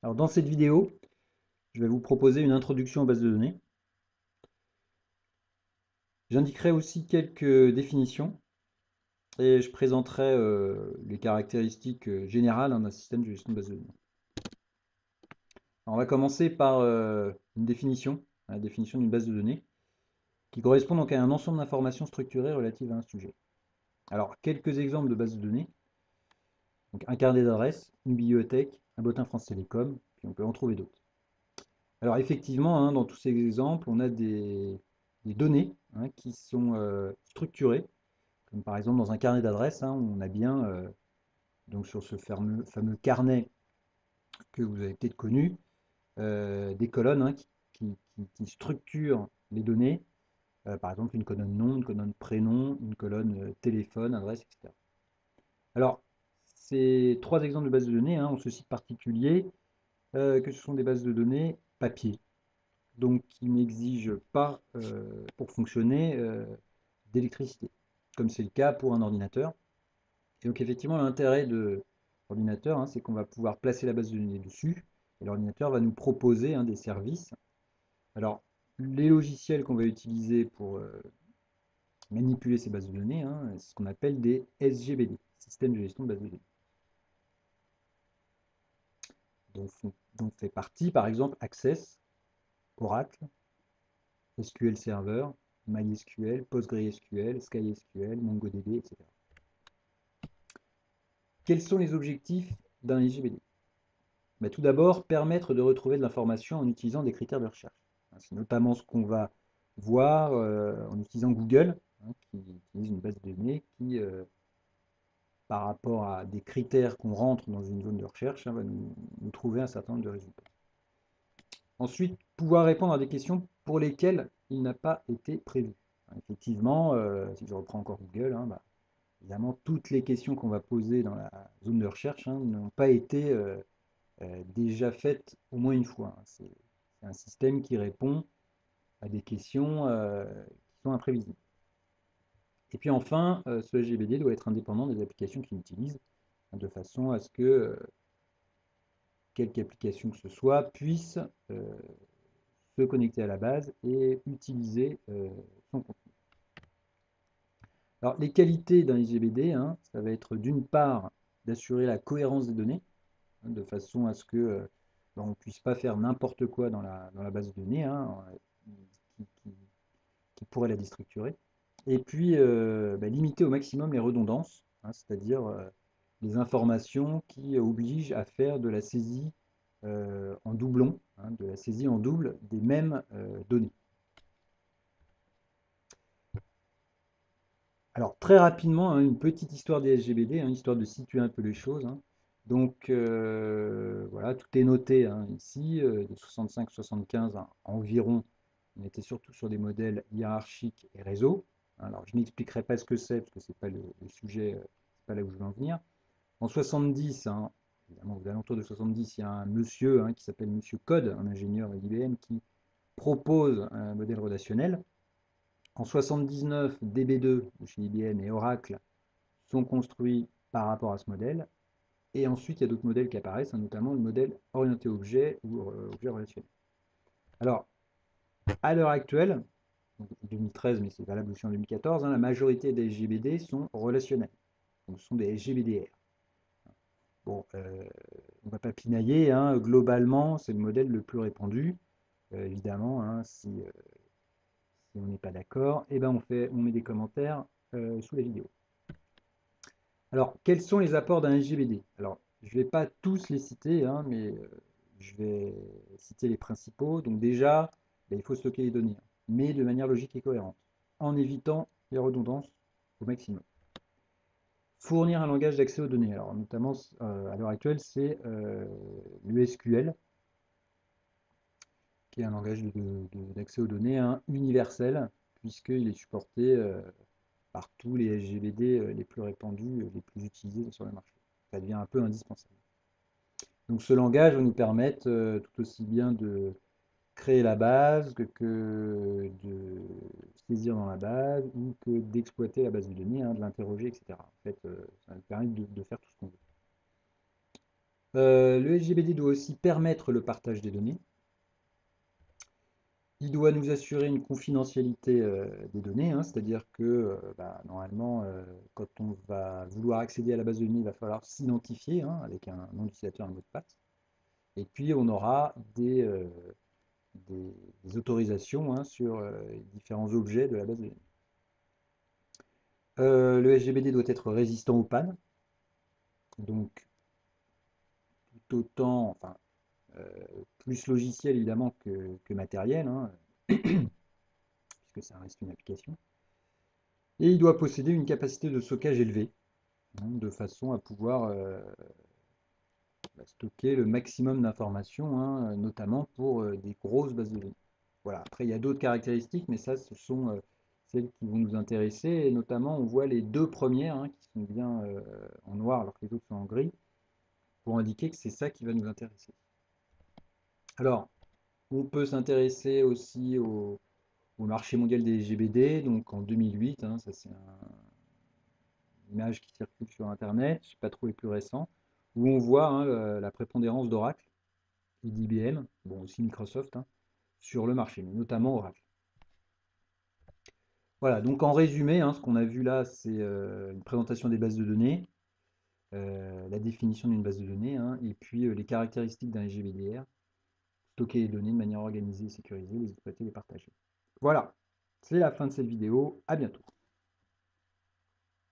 Alors dans cette vidéo, je vais vous proposer une introduction aux bases de données. J'indiquerai aussi quelques définitions et je présenterai les caractéristiques générales d'un système de gestion de base de données. Alors, on va commencer par une définition, la définition d'une base de données, qui correspond donc à un ensemble d'informations structurées relatives à un sujet. Alors, quelques exemples de bases de données. Donc, un carnet d'adresses, une bibliothèque, un bulletin France Télécom, puis on peut en trouver d'autres. Alors effectivement, hein, dans tous ces exemples, on a des données hein, qui sont structurées, comme par exemple dans un carnet d'adresses, hein, on a bien, donc sur ce fameux carnet que vous avez peut-être connu, des colonnes hein, qui structurent les données, par exemple une colonne nom, une colonne prénom, une colonne téléphone, adresse, etc. Alors, ces trois exemples de bases de données hein, ont ceci de particulier que ce sont des bases de données papier, donc qui n'exige pas, pour fonctionner, d'électricité, comme c'est le cas pour un ordinateur. Et donc effectivement, l'intérêt de l'ordinateur, hein, c'est qu'on va pouvoir placer la base de données dessus, et l'ordinateur va nous proposer hein, des services. Alors, les logiciels qu'on va utiliser pour manipuler ces bases de données, hein, c'est ce qu'on appelle des SGBD, systèmes de gestion de base de données. Donc fait partie, par exemple, Access, Oracle, SQL Server, MySQL, PostgreSQL, SkySQL, MongoDB, etc. Quels sont les objectifs d'un SGBD? Tout d'abord, permettre de retrouver de l'information en utilisant des critères de recherche. C'est notamment ce qu'on va voir en utilisant Google, hein, qui utilise une base de données qui, par rapport à des critères qu'on rentre dans une zone de recherche, hein, va nous trouver un certain nombre de résultats. Ensuite, pouvoir répondre à des questions pour lesquelles il n'a pas été prévu. Effectivement, si je reprends encore Google, hein, évidemment, toutes les questions qu'on va poser dans la zone de recherche hein, n'ont pas été déjà faites au moins une fois. C'est un système qui répond à des questions qui sont imprévisibles. Et puis enfin, ce SGBD doit être indépendant des applications qu'il utilise, hein, de façon à ce que quelque application que ce soit puisse se connecter à la base et utiliser son contenu. Alors, les qualités d'un SGBD, hein, ça va être d'une part d'assurer la cohérence des données, hein, de façon à ce que on ne puisse pas faire n'importe quoi dans la base de données hein, qui, qui- qui pourrait la déstructurer. Et puis, limiter au maximum les redondances, hein, c'est-à-dire les informations qui obligent à faire de la saisie en doublon, hein, de la saisie en double des mêmes données. Alors très rapidement, hein, une petite histoire des SGBD, hein, histoire de situer un peu les choses, hein. Donc voilà, tout est noté hein, ici, de 65-75 hein, environ. On était surtout sur des modèles hiérarchiques et réseau. Alors je n'expliquerai pas ce que c'est, parce que ce n'est pas le sujet, c'est pas là où je veux en venir. En 70, hein, évidemment aux alentours de 70, il y a un monsieur hein, qui s'appelle Monsieur Code, un ingénieur d'IBM, qui propose un modèle relationnel. En 79, DB2 de chez IBM et Oracle sont construits par rapport à ce modèle. Et ensuite, il y a d'autres modèles qui apparaissent, hein, notamment le modèle orienté objet ou objet relationnel. Alors, à l'heure actuelle, 2013, mais c'est valable aussi en 2014, hein, la majorité des SGBD sont relationnels. Donc, ce sont des SGBDR. Bon, on ne va pas pinailler, hein, globalement, c'est le modèle le plus répandu. Évidemment, hein, si on n'est pas d'accord, eh ben on met des commentaires sous la vidéo. Alors, quels sont les apports d'un SGBD? Alors, je ne vais pas tous les citer, hein, mais je vais citer les principaux. Donc déjà, il faut stocker les données, hein, mais de manière logique et cohérente, en évitant les redondances au maximum. Fournir un langage d'accès aux données. Alors, notamment, à l'heure actuelle, c'est le SQL, qui est un langage d'accès aux données hein, universel, puisqu'il est supporté par tous les SGBD les plus répandus, les plus utilisés sur le marché. Ça devient un peu indispensable. Donc ce langage va nous permettre tout aussi bien de créer la base que de saisir dans la base ou que d'exploiter la base de données, hein, de l'interroger, etc. En fait, ça nous permet de faire tout ce qu'on veut. Le SGBD doit aussi permettre le partage des données. Il doit nous assurer une confidentialité des données, hein, c'est-à-dire que normalement, quand on va vouloir accéder à la base de données, il va falloir s'identifier hein, avec un nom d'utilisateur et un mot de passe. Et puis on aura des autorisations hein, sur différents objets de la base de données. Le SGBD doit être résistant aux pannes, donc tout autant, enfin, plus logiciel évidemment que matériel, hein, puisque ça reste une application. Et il doit posséder une capacité de stockage élevée, hein, de façon à pouvoir stocker le maximum d'informations, hein, notamment pour des grosses bases de données. Voilà. Après, il y a d'autres caractéristiques, mais ça, ce sont celles qui vont nous intéresser. Et notamment, on voit les deux premières hein, qui sont bien en noir alors que les autres sont en gris, pour indiquer que c'est ça qui va nous intéresser. Alors, on peut s'intéresser aussi au marché mondial des GBD, donc en 2008, hein, ça c'est une image qui circule sur Internet, je n'ai pas trouvé plus récent, où on voit hein, la prépondérance d'Oracle et d'IBM, bon aussi Microsoft, hein, sur le marché, mais notamment Oracle. Voilà, donc en résumé, hein, ce qu'on a vu là, c'est une présentation des bases de données, la définition d'une base de données, hein, et puis les caractéristiques d'un SGBDR, stocker les données de manière organisée et sécurisée, les exploiter, les partager. Voilà, c'est la fin de cette vidéo, à bientôt.